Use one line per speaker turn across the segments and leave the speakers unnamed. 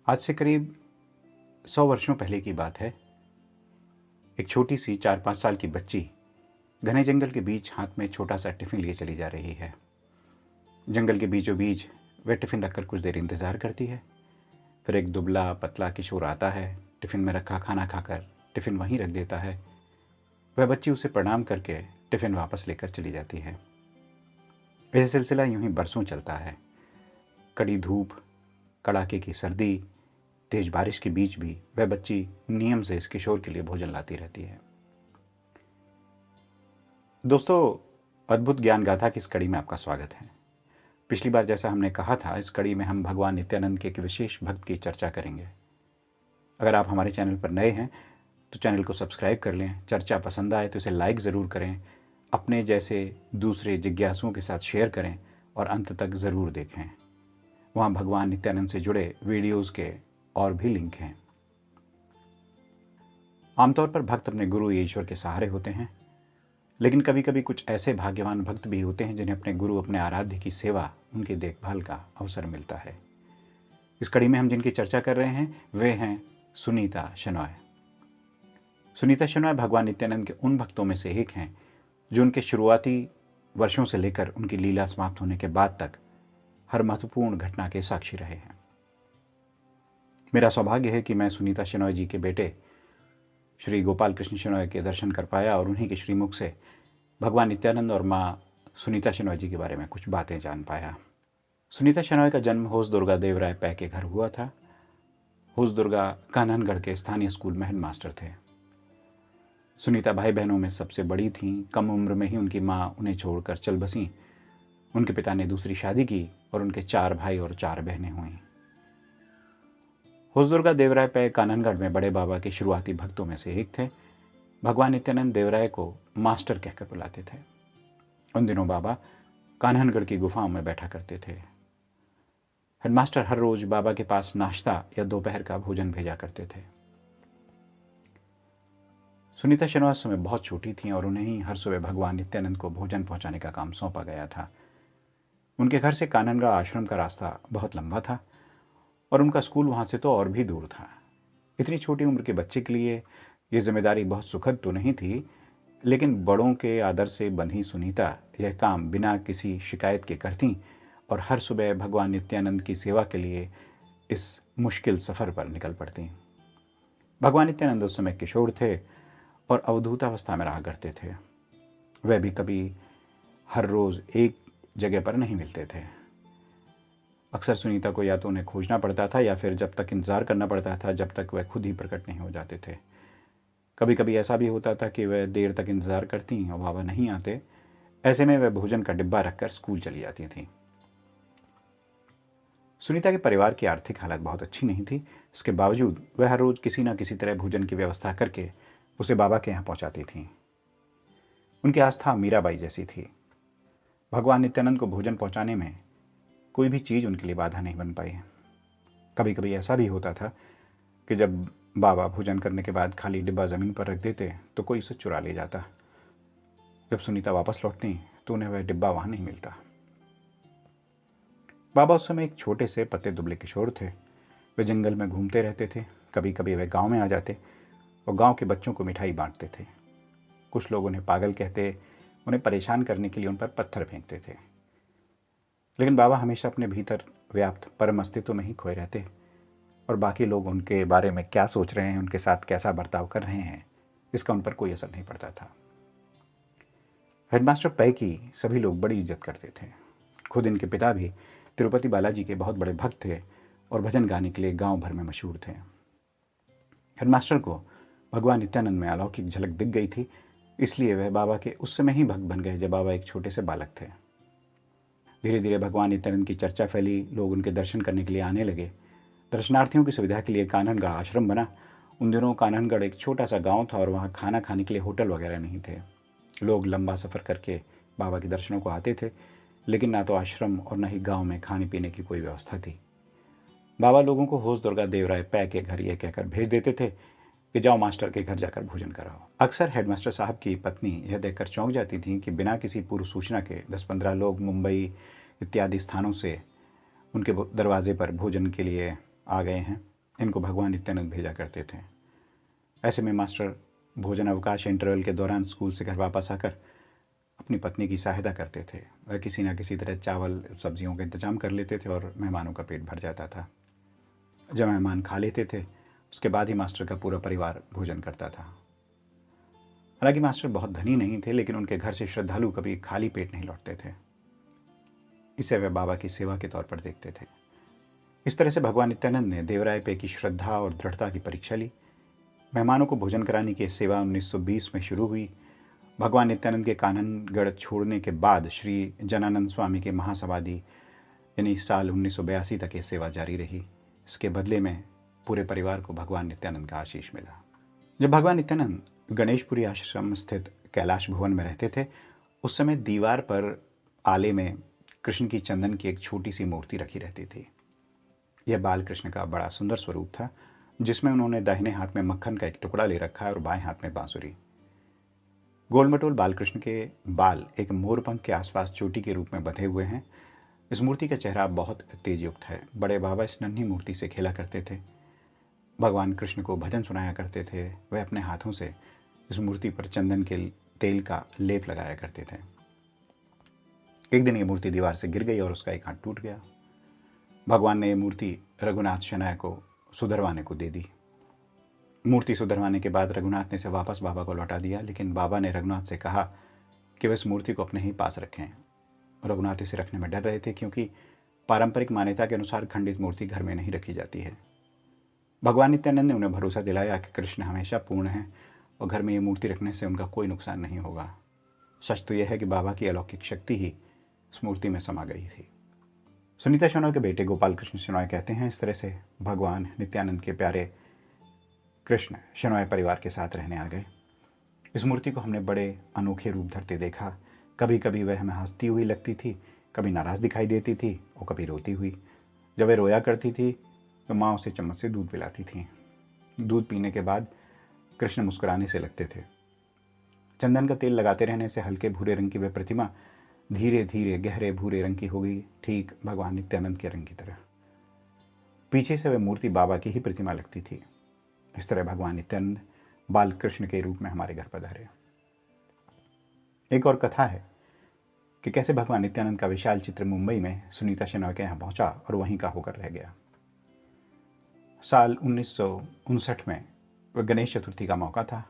आज से करीब 100 वर्षों पहले की बात है। एक छोटी सी 4-5 साल की बच्ची घने जंगल के बीच हाथ में छोटा सा टिफ़िन लिए चली जा रही है। जंगल के बीचों बीच वह टिफ़िन रखकर कुछ देर इंतज़ार करती है। फिर एक दुबला पतला किशोर आता है, टिफ़िन में रखा खाना खाकर टिफ़िन वहीं रख देता है। वह बच्ची उसे प्रणाम करके टिफ़िन वापस लेकर चली जाती है। यह सिलसिला यूं ही बरसों चलता है। कड़ी धूप, कड़ाके की सर्दी, तेज बारिश के बीच भी वह बच्ची नियम से इस किशोर के लिए भोजन लाती रहती है। दोस्तों, अद्भुत ज्ञान गाथा की इस कड़ी में आपका स्वागत है। पिछली बार जैसा हमने कहा था, इस कड़ी में हम भगवान नित्यानंद के एक विशेष भक्त की चर्चा करेंगे। अगर आप हमारे चैनल पर नए हैं तो चैनल को सब्सक्राइब कर लें। चर्चा पसंद आए तो इसे लाइक ज़रूर करें, अपने जैसे दूसरे जिज्ञासुओं के साथ शेयर करें और अंत तक ज़रूर देखें। वहाँ भगवान नित्यानंद से जुड़े वीडियोज़ के और भी लिंक हैं। आमतौर पर भक्त अपने गुरु या ईश्वर के सहारे होते हैं, लेकिन कभी कभी कुछ ऐसे भाग्यवान भक्त भी होते हैं जिन्हें अपने गुरु, अपने आराध्य की सेवा, उनकी देखभाल का अवसर मिलता है। इस कड़ी में हम जिनकी चर्चा कर रहे हैं वे हैं सुनीता शेनॉय। सुनीता शेनॉय भगवान नित्यानंद के उन भक्तों में से एक हैं जो उनके शुरुआती वर्षों से लेकर उनकी लीला समाप्त होने के बाद तक हर महत्वपूर्ण घटना के साक्षी रहे हैं। मेरा सौभाग्य है कि मैं सुनीता शेनॉय जी के बेटे श्री गोपाल कृष्ण शेनॉय के दर्शन कर पाया और उन्हीं के श्रीमुख से भगवान नित्यानंद और माँ सुनीता शेनॉय जी के बारे में कुछ बातें जान पाया। सुनीता शेनॉय का जन्म होसदुर्गा देवराय पै के घर हुआ था। होसदुर्गा कान्हनगढ़ के स्थानीय स्कूल में हेडमास्टर थे। सुनीता भाई बहनों में सबसे बड़ी थीं। कम उम्र में ही उनकी माँ उन्हें छोड़कर चल बसीं। उनके पिता ने दूसरी शादी की और उनके 4 भाई और 4 बहनें हुईं। होसदुर्गा देवराय पै काननगढ़ में बड़े बाबा के शुरुआती भक्तों में से एक थे। भगवान नित्यानंद देवराय को मास्टर कहकर बुलाते थे। उन दिनों बाबा कान्हनगढ़ की गुफाओं में बैठा करते थे। हेडमास्टर हर रोज बाबा के पास नाश्ता या दोपहर का भोजन भेजा करते थे। सुनीता शेनॉय उस समय बहुत छोटी थीं और उन्हें ही हर सुबह भगवान नित्यानंद को भोजन पहुंचाने का काम सौंपा गया था। उनके घर से काननगढ़ आश्रम का रास्ता बहुत लंबा था और उनका स्कूल वहाँ से तो और भी दूर था। इतनी छोटी उम्र के बच्चे के लिए ये जिम्मेदारी बहुत सुखद तो नहीं थी, लेकिन बड़ों के आदर से बंधी सुनीता यह काम बिना किसी शिकायत के करती और हर सुबह भगवान नित्यानंद की सेवा के लिए इस मुश्किल सफ़र पर निकल पड़ती। भगवान नित्यानंद उस समय किशोर थे और अवधूतावस्था में रहा करते थे। वह भी कभी हर रोज़ एक जगह पर नहीं मिलते थे। अक्सर सुनीता को या तो उन्हें खोजना पड़ता था या फिर जब तक इंतज़ार करना पड़ता था जब तक वह खुद ही प्रकट नहीं हो जाते थे। कभी कभी ऐसा भी होता था कि वह देर तक इंतज़ार करती और बाबा नहीं आते। ऐसे में वह भोजन का डिब्बा रखकर स्कूल चली जाती थी। सुनीता के परिवार की आर्थिक हालत बहुत अच्छी नहीं थी। इसके बावजूद वह हर रोज़ किसी न किसी तरह भोजन की व्यवस्था करके उसे बाबा के यहाँ पहुँचाती थी। उनकी आस्था मीराबाई जैसी थी। भगवान नित्यानंद को भोजन पहुँचाने में कोई भी चीज़ उनके लिए बाधा नहीं बन पाई। कभी कभी ऐसा भी होता था कि जब बाबा भोजन करने के बाद खाली डिब्बा ज़मीन पर रख देते तो कोई उसे चुरा ले जाता। जब सुनीता वापस लौटती तो उन्हें वह डिब्बा वहाँ नहीं मिलता। बाबा उस समय एक छोटे से पतले दुबले किशोर थे। वे जंगल में घूमते रहते थे। कभी कभी वे गांव में आ जाते और गांव के बच्चों को मिठाई बांटते थे। कुछ लोग उन्हें पागल कहते, उन्हें परेशान करने के लिए उन पर पत्थर फेंकते थे, लेकिन बाबा हमेशा अपने भीतर व्याप्त परम अस्तित्व में ही खोए रहते और बाकी लोग उनके बारे में क्या सोच रहे हैं, उनके साथ कैसा बर्ताव कर रहे हैं, इसका उन पर कोई असर नहीं पड़ता था। हेडमास्टर पै की सभी लोग बड़ी इज्जत करते थे। खुद इनके पिता भी तिरुपति बालाजी के बहुत बड़े भक्त थे और भजन गाने के लिए गांव भर में मशहूर थे। हेडमास्टर को भगवान नित्यानंद में अलौकिक झलक दिख गई थी, इसलिए वह बाबा के उस समय ही भक्त बन गए जब बाबा एक छोटे से बालक थे। धीरे धीरे भगवान नित्यानंद की चर्चा फैली। लोग उनके दर्शन करने के लिए आने लगे। दर्शनार्थियों की सुविधा के लिए कान्हनगढ़ आश्रम बना। उन दिनों कान्हनगढ़ एक छोटा सा गांव था और वहाँ खाना खाने के लिए होटल वगैरह नहीं थे। लोग लंबा सफ़र करके बाबा के दर्शनों को आते थे, लेकिन ना तो आश्रम और न ही गाँव में खाने पीने की कोई व्यवस्था थी। बाबा लोगों को होसदुर्गा देवराय पै के घर ये कहकर भेज देते थे कि जाओ मास्टर के घर जाकर भोजन कराओ। अक्सर हेडमास्टर साहब की पत्नी यह देखकर चौंक जाती थी कि बिना किसी पूर्व सूचना के 10-15 लोग मुंबई इत्यादि स्थानों से उनके दरवाजे पर भोजन के लिए आ गए हैं। इनको भगवान नित्यानंद भेजा करते थे। ऐसे में मास्टर भोजन अवकाश इंटरवल के दौरान स्कूल से घर वापस आकर अपनी पत्नी की सहायता करते थे। वह किसी न किसी तरह चावल सब्जियों का इंतजाम कर लेते थे और मेहमानों का पेट भर जाता था। जब मेहमान खा लेते थे उसके बाद ही मास्टर का पूरा परिवार भोजन करता था। हालांकि मास्टर बहुत धनी नहीं थे, लेकिन उनके घर से श्रद्धालु कभी खाली पेट नहीं लौटते थे। इसे वे बाबा की सेवा के तौर पर देखते थे। इस तरह से भगवान नित्यानंद ने देवराय पे की श्रद्धा और दृढ़ता की परीक्षा ली। मेहमानों को भोजन कराने की सेवा 1920 में शुरू हुई। भगवान नित्यानंद के काननगढ़ छोड़ने के बाद श्री जनानंद स्वामी के महासमाधि यानी साल 1982 तक ये सेवा जारी रही। इसके बदले में पूरे परिवार को भगवान नित्यानंद का आशीष मिला। जब भगवान नित्यानंद गणेशपुरी आश्रम स्थित कैलाश भवन में रहते थे, उस समय दीवार पर आले में कृष्ण की चंदन की एक छोटी सी मूर्ति रखी रहती थी। यह बाल कृष्ण का बड़ा सुंदर स्वरूप था, जिसमें उन्होंने दाहिने हाथ में मक्खन का एक टुकड़ा ले रखा है और बाएं हाथ में बांसुरी। गोलमटोल बालकृष्ण के बाल एक मोरपंख के आसपास चोटी के रूप में बंधे हुए हैं। इस मूर्ति का चेहरा बहुत तेजयुक्त है। बड़े बाबा इस नन्ही मूर्ति से खेला करते थे, भगवान कृष्ण को भजन सुनाया करते थे। वह अपने हाथों से इस मूर्ति पर चंदन के तेल का लेप लगाया करते थे। एक दिन ये मूर्ति दीवार से गिर गई और उसका एक हाथ टूट गया। भगवान ने ये मूर्ति रघुनाथ शनाय को सुधरवाने को दे दी। मूर्ति सुधरवाने के बाद रघुनाथ ने इसे वापस बाबा को लौटा दिया, लेकिन बाबा ने रघुनाथ से कहा कि वह इस मूर्ति को अपने ही पास रखें। रघुनाथ इसे रखने में डर रहे थे, क्योंकि पारंपरिक मान्यता के अनुसार खंडित मूर्ति घर में नहीं रखी जाती है। भगवान नित्यानंद ने उन्हें भरोसा दिलाया कि कृष्ण हमेशा पूर्ण है और घर में ये मूर्ति रखने से उनका कोई नुकसान नहीं होगा। सच तो यह है कि बाबा की अलौकिक शक्ति ही इस मूर्ति में समा गई थी। सुनीता शनॉय के बेटे गोपाल कृष्ण शनॉय कहते हैं, इस तरह से भगवान नित्यानंद के प्यारे कृष्ण शनॉय परिवार के साथ रहने आ गए। इस मूर्ति को हमने बड़े अनोखे रूप धरते देखा। कभी कभी वह हमें हंसती हुई लगती थी, कभी नाराज दिखाई देती थी और कभी रोती हुई। जब वह रोया करती थी तो माँ उसे चम्मच से दूध पिलाती थी। दूध पीने के बाद कृष्ण मुस्कुराने से लगते थे। चंदन का तेल लगाते रहने से हल्के भूरे रंग की वह प्रतिमा धीरे धीरे गहरे भूरे रंग की हो गई, ठीक भगवान नित्यानंद के रंग की तरह। पीछे से वह मूर्ति बाबा की ही प्रतिमा लगती थी। इस तरह भगवान नित्यानंद बाल कृष्ण के रूप में हमारे घर पधारे। एक और कथा है कि कैसे भगवान नित्यानंद का विशाल चित्र मुंबई में सुनीता शनॉय के यहाँ पहुंचा और वहीं का होकर रह गया। साल 1959 में वह गणेश चतुर्थी का मौका था।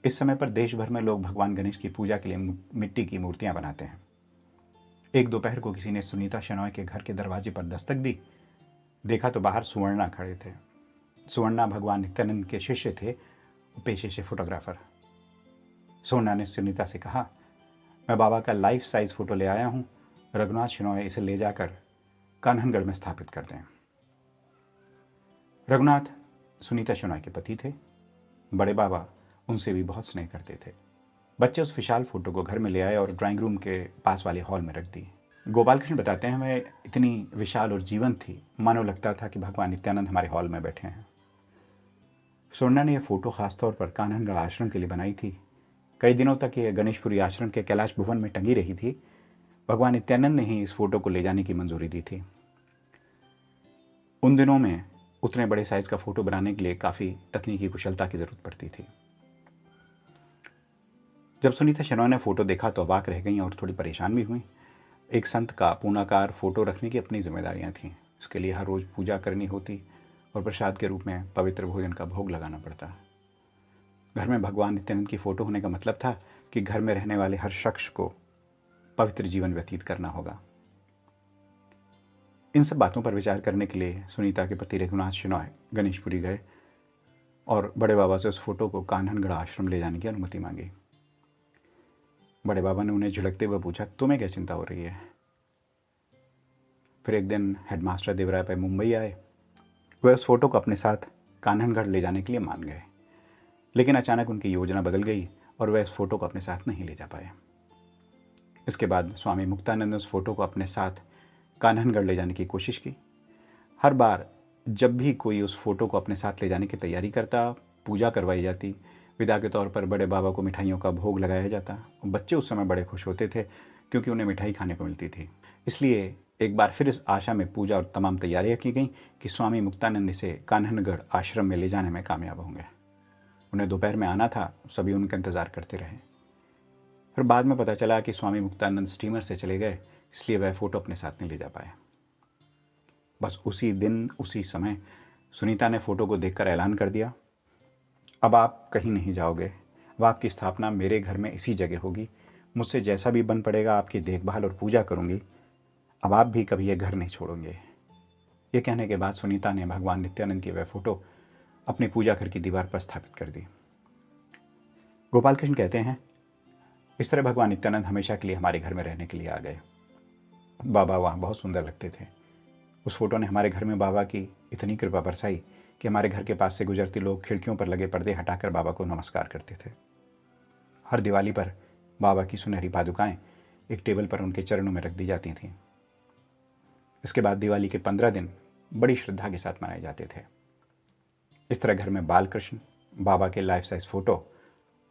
इस समय पर देश भर में लोग भगवान गणेश की पूजा के लिए मिट्टी की मूर्तियां बनाते हैं। एक दोपहर को किसी ने सुनीता शनॉय के घर के दरवाजे पर दस्तक दी। देखा तो बाहर सुवर्णा खड़े थे। सुवर्णा भगवान नित्यानंद के शिष्य थे, पेशे से फोटोग्राफर। सुवर्णा ने सुनीता से कहा, मैं बाबा का लाइफ साइज फोटो ले आया हूँ, रघुनाथ शनॉय इसे ले जाकर कान्हनगढ़ में स्थापित कर दें। रघुनाथ सुनीता शनॉय के पति थे। बड़े बाबा उनसे भी बहुत स्नेह करते थे। बच्चे उस विशाल फोटो को घर में ले आए और ड्राइंग रूम के पास वाले हॉल में रख दी। गोपाल कृष्ण बताते हैं, वह इतनी विशाल और जीवंत थी, मानो लगता था कि भगवान नित्यानंद हमारे हॉल में बैठे हैं। सोना ने यह फोटो खासतौर पर कान्हनगढ़ आश्रम के लिए बनाई थी। कई दिनों तक यह गणेशपुरी आश्रम के कैलाश भवन में टंगी रही थी। भगवान नित्यानंद ने ही इस फोटो को ले जाने की मंजूरी दी थी। उन दिनों में उतने बड़े साइज का फोटो बनाने के लिए काफ़ी तकनीकी कुशलता की ज़रूरत पड़ती थी। जब सुनीता शनॉय ने फ़ोटो देखा तो अवाक रह गई और थोड़ी परेशान भी हुई। एक संत का पूर्णाकार फ़ोटो रखने की अपनी जिम्मेदारियां थीं। इसके लिए हर रोज़ पूजा करनी होती और प्रसाद के रूप में पवित्र भोजन का भोग लगाना पड़ता। घर में भगवान नित्यानंद की फ़ोटो होने का मतलब था कि घर में रहने वाले हर शख्स को पवित्र जीवन व्यतीत करना होगा। इन सब बातों पर विचार करने के लिए सुनीता के पति रघुनाथ शनॉय गणेशपुरी गए और बड़े बाबा से उस फोटो को कान्हनगढ़ आश्रम ले जाने की अनुमति मांगी। बड़े बाबा ने उन्हें झिड़कते हुए पूछा, तुम्हें क्या चिंता हो रही है? फिर एक दिन हेडमास्टर देवराय पे मुंबई आए। वह उस फोटो को अपने साथ कान्हनगढ़ ले जाने के लिए मान गए, लेकिन अचानक उनकी योजना बदल गई और वह इस फोटो को अपने साथ नहीं ले जा पाए। इसके बाद स्वामी मुक्तानंद ने उस फोटो को अपने साथ कान्हनगढ़ ले जाने की कोशिश की। हर बार जब भी कोई उस फोटो को अपने साथ ले जाने की तैयारी करता, पूजा करवाई जाती, विदा के तौर पर बड़े बाबा को मिठाइयों का भोग लगाया जाता। बच्चे उस समय बड़े खुश होते थे क्योंकि उन्हें मिठाई खाने को मिलती थी। इसलिए एक बार फिर इस आशा में पूजा और तमाम तैयारियां की गई कि स्वामी मुक्तानंद इसे कान्हनगढ़ आश्रम में ले जाने में कामयाब होंगे। उन्हें दोपहर में आना था, सभी उनका इंतज़ार करते रहे। फिर बाद में पता चला कि स्वामी मुक्तानंद स्टीमर से चले गए, इसलिए वह फ़ोटो अपने साथ नहीं ले जा पाए। बस उसी दिन उसी समय सुनीता ने फ़ोटो को देखकर ऐलान कर दिया, अब आप कहीं नहीं जाओगे, अब आपकी स्थापना मेरे घर में इसी जगह होगी। मुझसे जैसा भी बन पड़ेगा आपकी देखभाल और पूजा करूंगी। अब आप भी कभी ये घर नहीं छोड़ोगे। ये कहने के बाद सुनीता ने भगवान नित्यानंद की वह फ़ोटो अपनी पूजा घर की दीवार पर स्थापित कर दी। गोपाल कृष्ण कहते हैं, इस तरह भगवान नित्यानंद हमेशा के लिए हमारे घर में रहने के लिए आ गए। बाबा वहाँ बहुत सुंदर लगते थे। उस फोटो ने हमारे घर में बाबा की इतनी कृपा बरसाई कि हमारे घर के पास से गुजरते लोग खिड़कियों पर लगे पर्दे हटाकर बाबा को नमस्कार करते थे। हर दिवाली पर बाबा की सुनहरी पादुकाएं एक टेबल पर उनके चरणों में रख दी जाती थीं। इसके बाद दिवाली के 15 दिन बड़ी श्रद्धा के साथ मनाए जाते थे। इस तरह घर में बालकृष्ण, बाबा के लाइफ साइज फोटो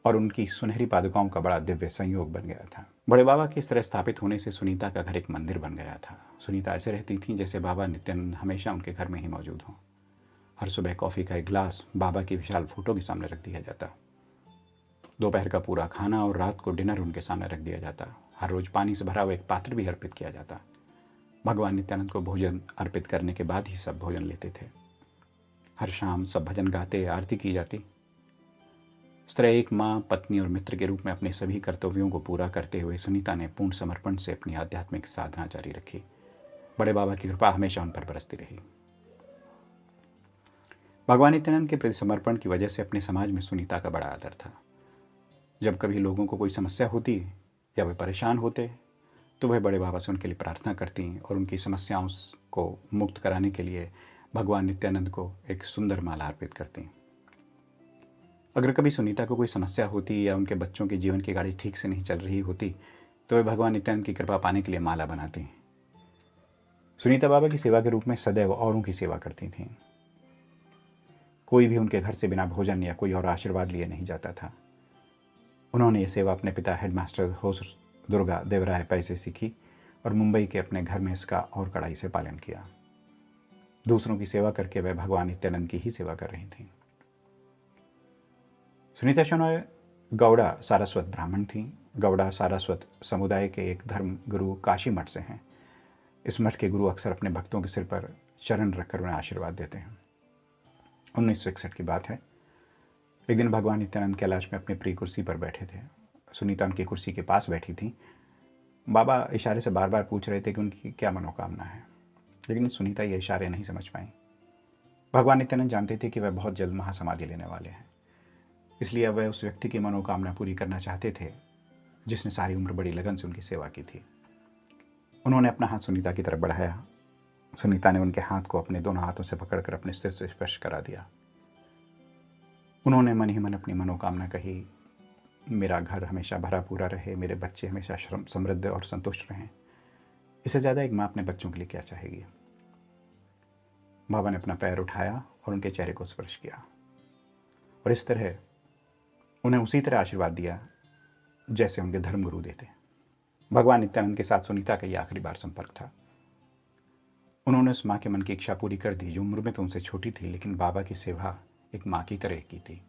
और उनकी सुनहरी पादुकाओं का बड़ा दिव्य संयोग बन गया था। बड़े बाबा के इस तरह स्थापित होने से सुनीता का घर एक मंदिर बन गया था। सुनीता ऐसे रहती थीं जैसे बाबा नित्यानंद हमेशा उनके घर में ही मौजूद हों। हर सुबह कॉफ़ी का एक गिलास बाबा की विशाल फोटो के सामने रख दिया जाता। दोपहर का पूरा खाना और रात को डिनर उनके सामने रख दिया जाता। हर रोज़ पानी से भरा हुआ एक पात्र भी अर्पित किया जाता। भगवान नित्यानंद को भोजन अर्पित करने के बाद ही सब भोजन लेते थे। हर शाम सब भजन गाते, आरती की जाती। इस तरह एक माँ, पत्नी और मित्र के रूप में अपने सभी कर्तव्यों को पूरा करते हुए सुनीता ने पूर्ण समर्पण से अपनी आध्यात्मिक साधना जारी रखी। बड़े बाबा की कृपा हमेशा उन पर बरसती रही। भगवान नित्यानंद के प्रति समर्पण की वजह से अपने समाज में सुनीता का बड़ा आदर था। जब कभी लोगों को कोई समस्या होती या वे परेशान होते तो वह बड़े बाबा से उनके लिए प्रार्थना करती और उनकी समस्याओं को मुक्त कराने के लिए भगवान नित्यानंद को एक सुंदर माला अर्पित करती। अगर कभी सुनीता को कोई समस्या होती या उनके बच्चों के जीवन की गाड़ी ठीक से नहीं चल रही होती तो वे भगवान नित्यानंद की कृपा पाने के लिए माला बनाती। सुनीता बाबा की सेवा के रूप में सदैव औरों की सेवा करती थीं। कोई भी उनके घर से बिना भोजन या कोई और आशीर्वाद लिए नहीं जाता था। उन्होंने ये सेवा अपने पिता हेडमास्टर होस दुर्गा देवराय पै से सीखी और मुंबई के अपने घर में इसका और कड़ाई से पालन किया। दूसरों की सेवा करके वह भगवान नित्यानंद की ही सेवा कर रही थीं। सुनीता शनॉय गौड़ा सारस्वत ब्राह्मण थीं। गौड़ा सारस्वत समुदाय के एक धर्म गुरु काशी मठ से हैं। इस मठ के गुरु अक्सर अपने भक्तों के सिर पर चरण रखकर उन्हें आशीर्वाद देते हैं। 1961 की बात है। एक दिन भगवान नित्यानंद कैलाश में अपनी प्रिय कुर्सी पर बैठे थे। सुनीता उनकी कुर्सी के पास बैठी थी। बाबा इशारे से बार बार पूछ रहे थे कि उनकी क्या मनोकामना है, लेकिन सुनीता ये इशारे नहीं समझ पाई। भगवान नित्यानंद जानते थे कि वह बहुत जल्द महासमाधि लेने वाले हैं, इसलिए वह उस व्यक्ति की मनोकामना पूरी करना चाहते थे जिसने सारी उम्र बड़ी लगन से उनकी सेवा की थी। उन्होंने अपना हाथ सुनीता की तरफ बढ़ाया। सुनीता ने उनके हाथ को अपने दोनों हाथों से पकड़कर अपने सिर से स्पर्श करा दिया। उन्होंने मन ही मन अपनी मनोकामना कही, मेरा घर हमेशा भरा पूरा रहे, मेरे बच्चे हमेशा समृद्ध और संतुष्ट रहें। इससे ज़्यादा एक माँ अपने बच्चों के लिए क्या चाहेगी। बाबा ने अपना पैर उठाया और उनके चेहरे को स्पर्श किया और इस तरह उन्हें उसी तरह आशीर्वाद दिया जैसे उनके धर्मगुरु देते। भगवान नित्यानंद के साथ सुनीता का यह आखिरी बार संपर्क था। उन्होंने उस माँ के मन की इच्छा पूरी कर दी जो उम्र में तो उनसे छोटी थी, लेकिन बाबा की सेवा एक माँ की तरह की थी।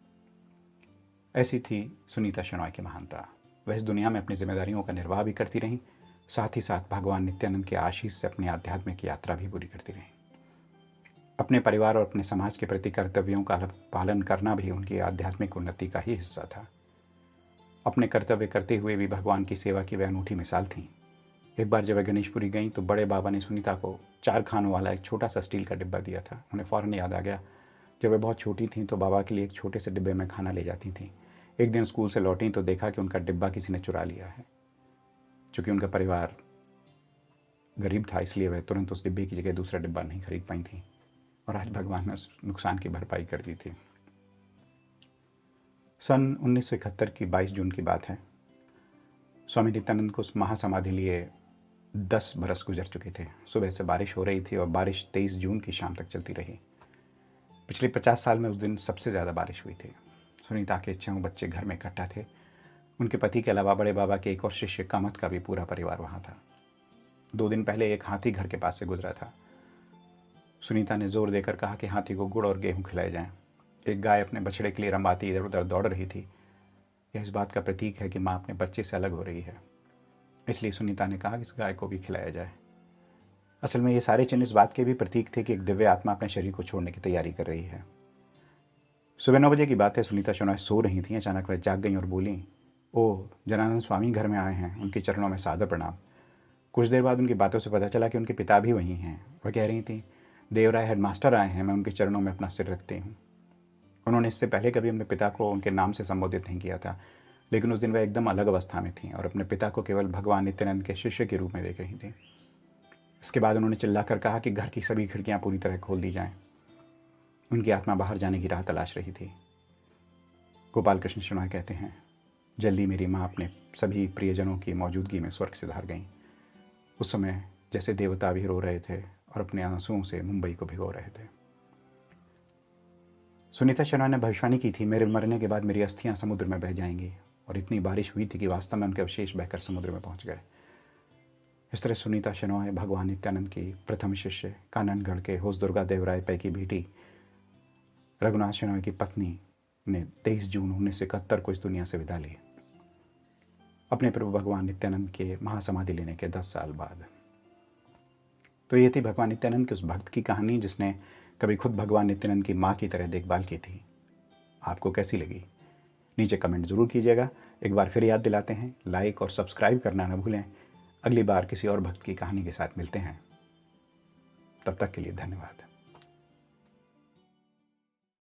ऐसी थी सुनीता शनॉय की महानता। वह इस दुनिया में अपनी जिम्मेदारियों का निर्वाह भी करती रहीं, साथ ही साथ भगवान नित्यानंद के आशीष से अपनी आध्यात्मिक यात्रा भी पूरी करती रहीं। अपने परिवार और अपने समाज के प्रति कर्तव्यों का पालन करना भी उनकी आध्यात्मिक उन्नति का ही हिस्सा था। अपने कर्तव्य करते हुए भी भगवान की सेवा की वह अनूठी मिसाल थी। एक बार जब वह गणेशपुरी गई तो बड़े बाबा ने सुनीता को 4 खानों वाला एक छोटा सा स्टील का डिब्बा दिया था। उन्हें फ़ौरन याद आ गया, जब वे बहुत छोटी थीं तो बाबा के लिए एक छोटे से डिब्बे में खाना ले जाती थीं। एक दिन स्कूल से लौटी तो देखा कि उनका डिब्बा किसी ने चुरा लिया है। चूँकि उनका परिवार गरीब था, इसलिए वह तुरंत उस डिब्बे की जगह दूसरा डिब्बा नहीं खरीद पाई थी और आज भगवान ने उस नुकसान की भरपाई कर दी थी। सन 1971 की 22 जून की बात है। स्वामी नित्यानंद को उस महासमाधि लिए 10 बरस गुजर चुके थे। सुबह से बारिश हो रही थी और बारिश 23 जून की शाम तक चलती रही। पिछले 50 साल में उस दिन सबसे ज़्यादा बारिश हुई थी। सुनीता के 6 बच्चे घर में इकट्ठा थे। उनके पति के अलावा बड़े बाबा के एक और शिष्य कामत का भी पूरा परिवार वहाँ था। 2 दिन पहले एक हाथी घर के पास से गुजरा था। सुनीता ने जोर देकर कहा कि हाथी को गुड़ और गेहूं खिलाए जाएं। एक गाय अपने बछड़े के लिए रंबाती इधर उधर दौड़ रही थी। यह इस बात का प्रतीक है कि माँ अपने बच्चे से अलग हो रही है, इसलिए सुनीता ने कहा कि इस गाय को भी खिलाया जाए। असल में ये सारे चिन्ह इस बात के भी प्रतीक थे कि एक दिव्य आत्मा अपने शरीर को छोड़ने की तैयारी कर रही है। सुबह 9 बजे की बात है। सुनीता शनॉय सो रही थी। अचानक वह जाग गई और बोली, ओह, जनानंद स्वामी घर में आए हैं, उनके चरणों में सादर प्रणाम। कुछ देर बाद उनकी बातों से पता चला कि उनके पिता भी वहीं हैं। वह कह रही थी, देवराय हेडमास्टर आए हैं, मैं उनके चरणों में अपना सिर रखती हूँ। उन्होंने इससे पहले कभी अपने पिता को उनके नाम से संबोधित नहीं किया था, लेकिन उस दिन वह एकदम अलग अवस्था में थी और अपने पिता को केवल भगवान नित्यानंद के शिष्य के रूप में देख रही थी। इसके बाद उन्होंने चिल्लाकर कहा कि घर की सभी खिड़कियाँ पूरी तरह खोल दी जाएं। उनकी आत्मा बाहर जाने की राह तलाश रही थी। गोपाल कृष्ण शनॉय कहते हैं, जल्दी मेरी माँ अपने सभी प्रियजनों की मौजूदगी में स्वर्ग से धार गईं। उस समय जैसे देवता भी रो रहे थे और अपने आंसुओं से मुंबई को भिगो रहे थे। सुनीता शनॉय ने भविष्यवाणी की थी, मेरे मरने के बाद मेरी अस्थियां समुद्र में बह जाएंगी, और इतनी बारिश हुई थी कि वास्तव में उनके अवशेष बहकर समुद्र में पहुंच गए। इस तरह सुनीता शनॉय भगवान नित्यानंद की प्रथम शिष्य, काननगढ़ के होसदुर्गा देवराय पै की बेटी रघुनाथ शनॉय की पत्नी ने 23 जून 1971 को इस दुनिया से विदा ली, अपने प्रभु भगवान नित्यानंद के महासमाधि लेने के 10 साल बाद। तो ये थी भगवान नित्यानंद के उस भक्त की कहानी जिसने कभी खुद भगवान नित्यानंद की माँ की तरह देखभाल की थी। आपको कैसी लगी? नीचे कमेंट ज़रूर कीजिएगा। एक बार फिर याद दिलाते हैं, लाइक और सब्सक्राइब करना न भूलें। अगली बार किसी और भक्त की कहानी के साथ मिलते हैं। तब तक के लिए धन्यवाद।